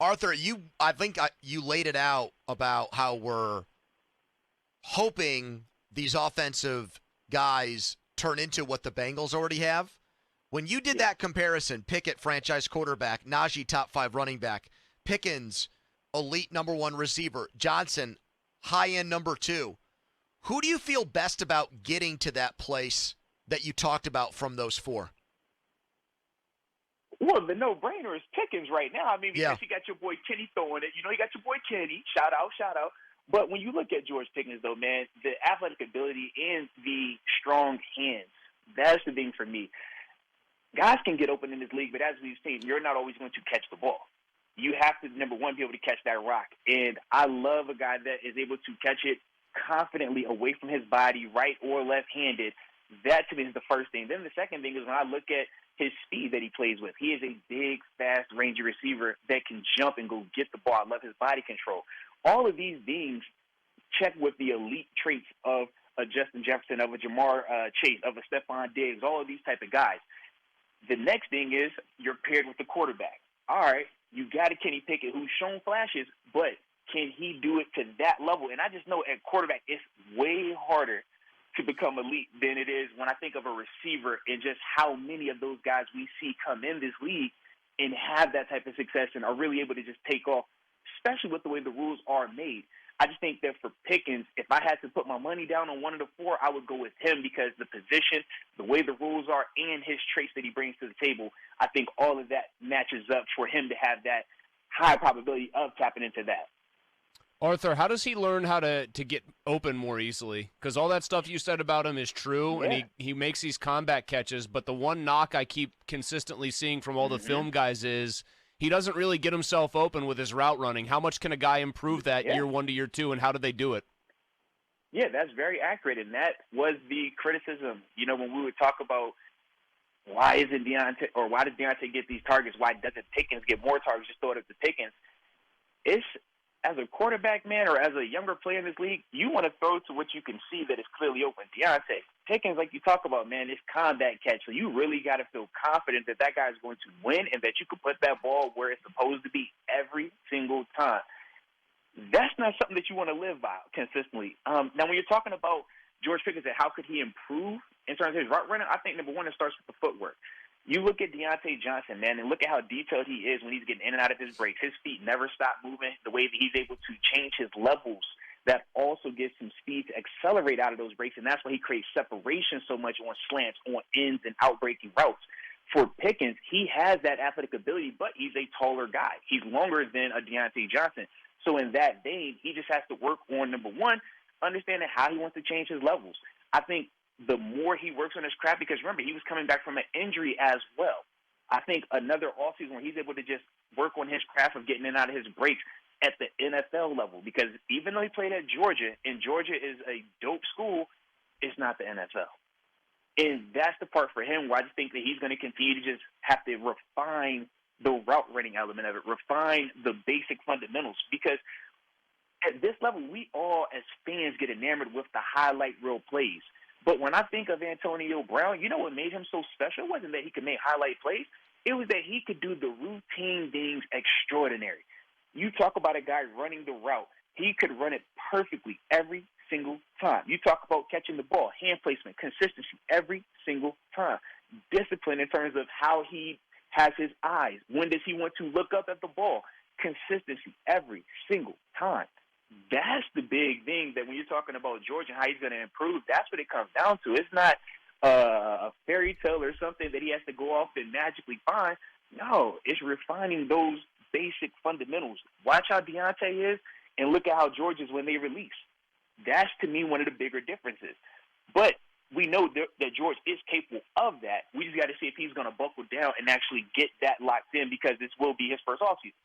Arthur, I think you laid it out about how we're hoping these offensive guys turn into what the Bengals already have. When you did Yeah. that comparison, Pickett, franchise quarterback, Najee, top 5 running back, Pickens, elite number 1 receiver, Johnson, high end number 2, who do you feel best about getting to that place that you talked about from those 4? Well, the no-brainer is Pickens right now. I mean, Yeah. because you got your boy Kenny throwing it. You know, you got your boy Kenny. Shout out, shout out. But when you look at George Pickens, though, man, the athletic ability and the strong hands, that's the thing for me. Guys can get open in this league, but as we've seen, you're not always going to catch the ball. You have to, number one, be able to catch that rock. And I love a guy that is able to catch it confidently away from his body, right or left-handed. That, to me, is the first thing. Then the second thing is when I look at his speed that he plays with. He is a big, fast, rangy receiver that can jump and go get the ball. I love his body control. All of these things check with the elite traits of a Justin Jefferson, of a Jamar Chase, of a Stephon Diggs, all of these type of guys. The next thing is you're paired with the quarterback. All right, you got a Kenny Pickett who's shown flashes, but can he do it to that level? And I just know at quarterback it's way harder to become elite than it is when I think of a receiver and just how many of those guys we see come in this league and have that type of success and are really able to just take off, especially with the way the rules are made. I just think that for Pickens, if I had to put my money down on one of the 4, I would go with him because the position, the way the rules are, and his traits that he brings to the table, I think all of that matches up for him to have that high probability of tapping into that. Arthur, how does he learn how to get open more easily? Because all that stuff you said about him is true, and he makes these combat catches, but the one knock I keep consistently seeing from all the film guys is he doesn't really get himself open with his route running. How much can a guy improve that year 1 to year 2, and how do they do it? Yeah, that's very accurate, and that was the criticism. You know, when we would talk about why isn't Deontay, or why does Deontay get these targets, why doesn't Pickens get more targets, just throw it to Pickens, it's as a quarterback, man, or as a younger player in this league, you want to throw to what you can see that is clearly open. Deontay Pickens, like you talk about, man, it's combat catch. So you really got to feel confident that that guy is going to win and that you can put that ball where it's supposed to be every single time. That's not something that you want to live by consistently. Now, when you're talking about George Pickens and how could he improve in terms of his route running, I think, number one, it starts with the footwork. You look at Deontay Johnson, man, and look at how detailed he is when he's getting in and out of his breaks. His feet never stop moving. The way that he's able to change his levels, that also gives him speed to accelerate out of those breaks, and that's why he creates separation so much on slants, on ends, and outbreaking routes. For Pickens, he has that athletic ability, but he's a taller guy. He's longer than a Deontay Johnson. So in that vein, he just has to work on, number one, understanding how he wants to change his levels. I think the more he works on his craft, because remember, he was coming back from an injury as well. I think another offseason where he's able to just work on his craft of getting in and out of his breaks at the NFL level, because even though he played at Georgia, and Georgia is a dope school, it's not the NFL. And that's the part for him where I just think that he's going to continue to just have to refine the route running element of it, refine the basic fundamentals, because at this level, we all as fans get enamored with the highlight reel plays. But when I think of Antonio Brown, you know what made him so special? It wasn't that he could make highlight plays. It was that he could do the routine things extraordinary. You talk about a guy running the route. He could run it perfectly every single time. You talk about catching the ball, hand placement, consistency every single time. Discipline in terms of how he has his eyes. When does he want to look up at the ball? Consistency every single time. That's the big thing that when you're talking about George and how he's going to improve, that's what it comes down to. It's not a fairy tale or something that he has to go off and magically find. No, it's refining those basic fundamentals. Watch how Deontay is and look at how George is when they release. That's, to me, one of the bigger differences. But we know that George is capable of that. We just got to see if he's going to buckle down and actually get that locked in, because this will be his first offseason.